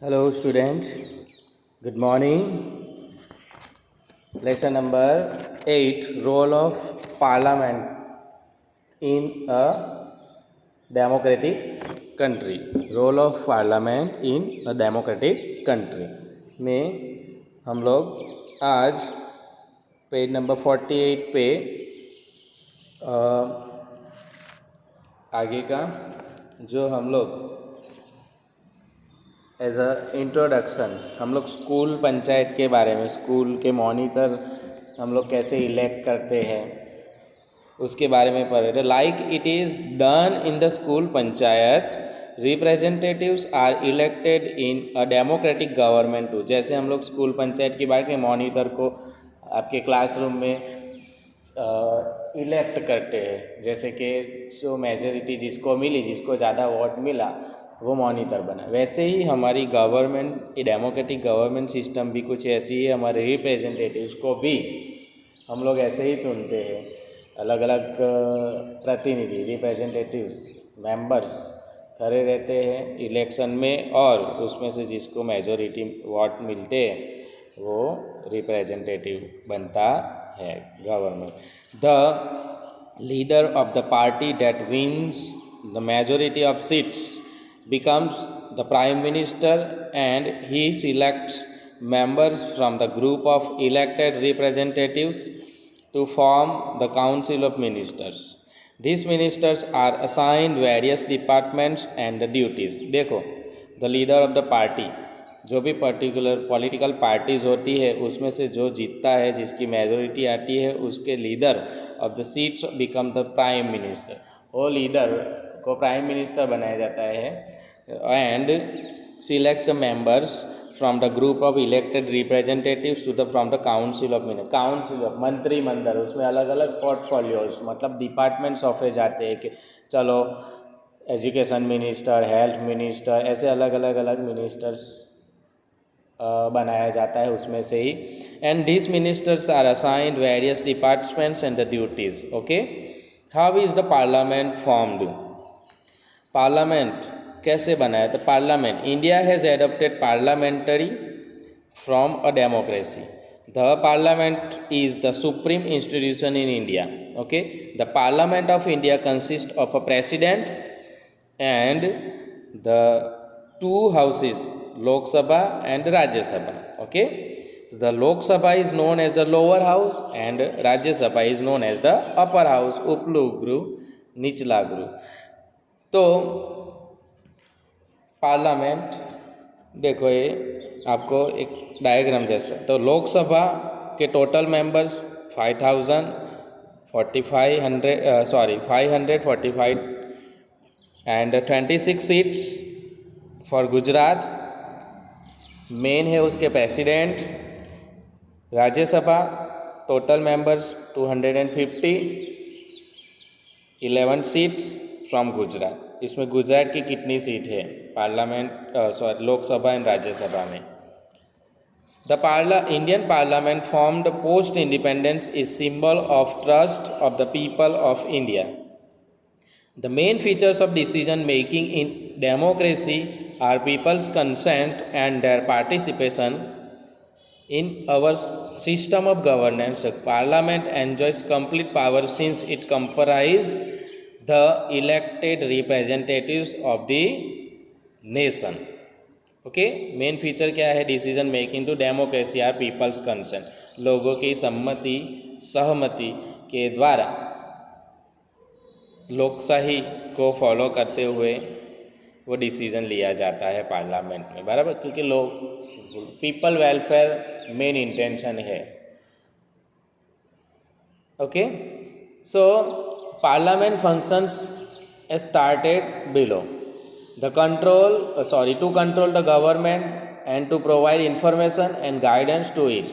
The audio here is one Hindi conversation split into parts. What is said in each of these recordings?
Hello, students. Good morning. Lesson number 8, Role of Parliament in a Democratic Country. Role of Parliament in a Democratic Country में हम लोग आज पेज नंबर 48 पे आगे का जो हम लोग एज अ इंट्रोडक्शन हम लोग स्कूल पंचायत के बारे में, स्कूल के मॉनिटर हम लोग कैसे इलेक्ट करते हैं उसके बारे में पढ़ रहे थे. Like it is done in the school panchayat, representatives are elected in a democratic government too. जैसे हम लोग स्कूल पंचायत की बात करें, मॉनिटर को आपके क्लासरूम में इलेक्ट करते हैं. जैसे कि जो मेजॉरिटी जिसको मिली, जिसको ज़्यादा वोट मिला वो मॉनिटर बना. वैसे ही हमारी गवर्नमेंट, डेमोक्रेटिक गवर्नमेंट सिस्टम भी कुछ ऐसी है. हमारे रिप्रेजेंटेटिव्स को भी हम लोग ऐसे ही चुनते हैं, अलग अलग प्रतिनिधि, रिप्रेजेंटेटिव्स, मेंबर्स खड़े रहते हैं इलेक्शन में, और उसमें से जिसको मेजॉरिटी वोट मिलते हैं वो रिप्रेजेंटेटिव बनता है government. The leader of the party that wins the majority of seats becomes the prime minister, and he selects members from the group of elected representatives to form the council of ministers. These ministers are assigned various departments and the duties. देखो, the leader of the party, जो भी पर्टिकुलर पॉलिटिकल पार्टीज होती है उसमें से जो जीतता है, जिसकी मेजोरिटी आती है, उसके leader of the seats become the prime minister. वो लीडर को प्राइम मिनिस्टर बनाया जाता है. And selects members from the group of elected representatives to the from the council of minister. Council of मंत्रिमंडल, उसमें अलग अलग पोर्टफोलियोज, मतलब डिपार्टमेंट्स ऑफिस आते हैं कि चलो एजुकेशन मिनिस्टर, हेल्थ मिनिस्टर, ऐसे अलग अलग अलग मिनिस्टर्स बनाया जाता है उसमें से ही. And this ministers are assigned various departments and the duties. Okay, how is the parliament formed? Parliament कैसे बनाया? तो parliament, India has adopted parliamentary from a democracy. The parliament is the supreme institution in India. Okay, the parliament of India consist of a president and the two houses, Lok Sabha and Rajya Sabha. Okay, the Lok Sabha is known as the lower house and Rajya Sabha is known as the upper house, उपलू गृह, निचला गृह. तो पार्लियामेंट देखो, ये आपको एक डायग्राम जैसा. तो लोकसभा के total members 545 and 26 seats for Gujarat. Main है उसके president. Rajya Sabha total members 250, 11 seats from Gujarat. इसमें गुजरात की कितनी सीट है पार्लियामेंट, लोकसभा एंड राज्यसभा में? The Indian parliament formed post independence is symbol of trust of the people of India. The main features of decision making in democracy are people's consent and their participation in our system of governance. The parliament enjoys complete power since it comprises the elected representatives of the nation. Okay, main feature क्या है decision making to democracy are people's consent. लोगों की सहमति के द्वारा लोकशाही को फॉलो करते हुए वो डिसीज़न लिया जाता है पार्लियामेंट में, बराबर. क्योंकि लोग, पीपल वेलफेयर मेन इंटेंशन है. Okay, so parliament functions started below. The to control the government and to provide information and guidance to it.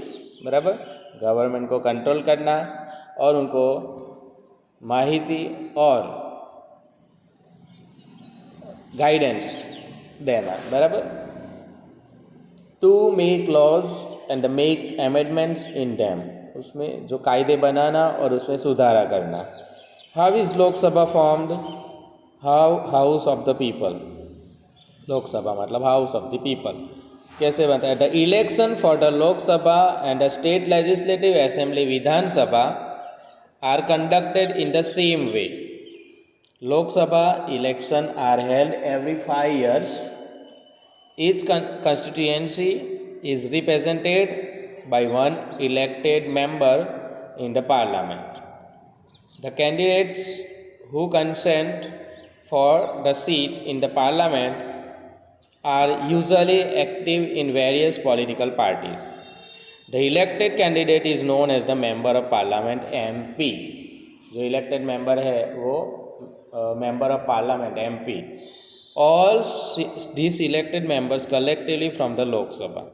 बराबर, गवर्नमेंट को कंट्रोल करना और उनको माहिती और गाइडेंस देना. बराबर. To make laws and make amendments in them, उसमें जो कायदे बनाना और उसमें सुधारा करना. How is Lok Sabha formed? House of the people. Lok Sabha मतलब हाउस ऑफ द पीपल। कैसे बनता है? The election for the Lok Sabha and the state legislative assembly Vidhan Sabha are conducted in the same way. Lok Sabha election are held every 5 years. Each constituency is represented by one elected member in the parliament. The candidates who contest for the seat in the parliament are usually active in various political parties. The elected candidate is known as the member of parliament MP. जो elected member है वो member of parliament MP. All these elected members collectively from the Lok Sabha.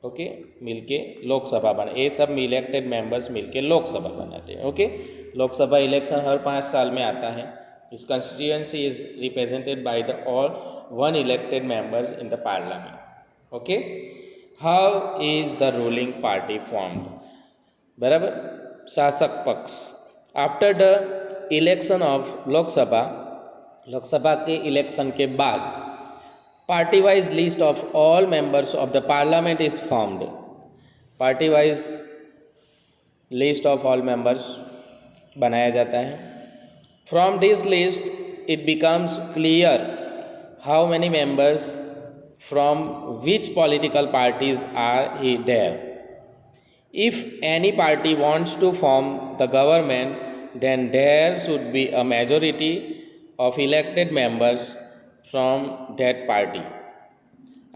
Okay मिलके लोकसभा बना, ये सब इलेक्टेड मेंबर्स मिलके लोकसभा बनाते हैं। ओके लोकसभा इलेक्शन हर 5 साल में आता है। इस constituency is represented by the all one elected members in the parliament. Okay how is the ruling party formed? बराबर, शासक पक्ष। After the election of Lok Sabha के इलेक्शन के बाद party wise list of all members of the parliament is formed. Party wise list of all members बनाया जाता है। From this list it becomes clear how many members from which political parties are he there. If any party wants to form the government, then there should be a majority of elected members from that party.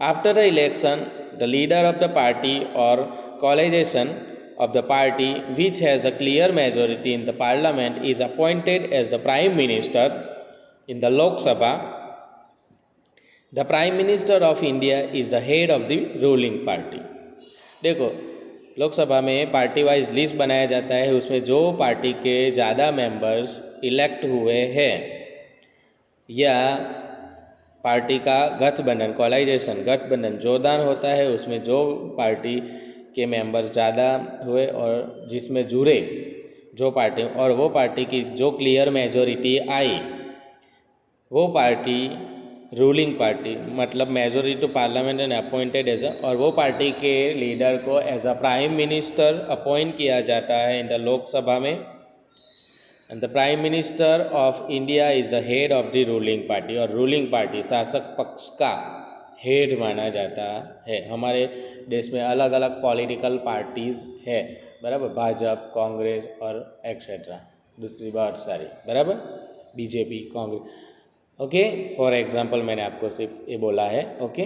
After the election, the leader of the party or coalition of the party which has a clear majority in the parliament is appointed as the prime minister in the Lok Sabha. The prime minister of India is the head of the ruling party. देखो लोकसभा में पार्टी वाइज लिस्ट बनाया जाता है, उसमें जो पार्टी के ज़्यादा मेंबर्स इलेक्ट हुए हैं या पार्टी का गठबंधन जोरदार होता है, उसमें जो पार्टी के मेंबर्स ज़्यादा हुए और जिसमें जुड़े जो पार्टी और वो पार्टी की जो क्लियर मेजॉरिटी आई वो पार्टी रूलिंग पार्टी मतलब majority to parliament and appointed as और वो पार्टी के लीडर को as a prime minister appoint किया जाता है इन द लोकसभा में। And the prime minister of India is the head of the ruling party और रूलिंग पार्टी शासक पक्ष का हेड माना जाता है। हमारे देश में अलग अलग पॉलिटिकल पार्टीज़ है, बराबर, भाजपा, कांग्रेस और एक्सेट्रा दूसरी बहुत सारी, बराबर, BJP, Congress. Okay for example मैंने आपको सिर्फ ये बोला है। ओके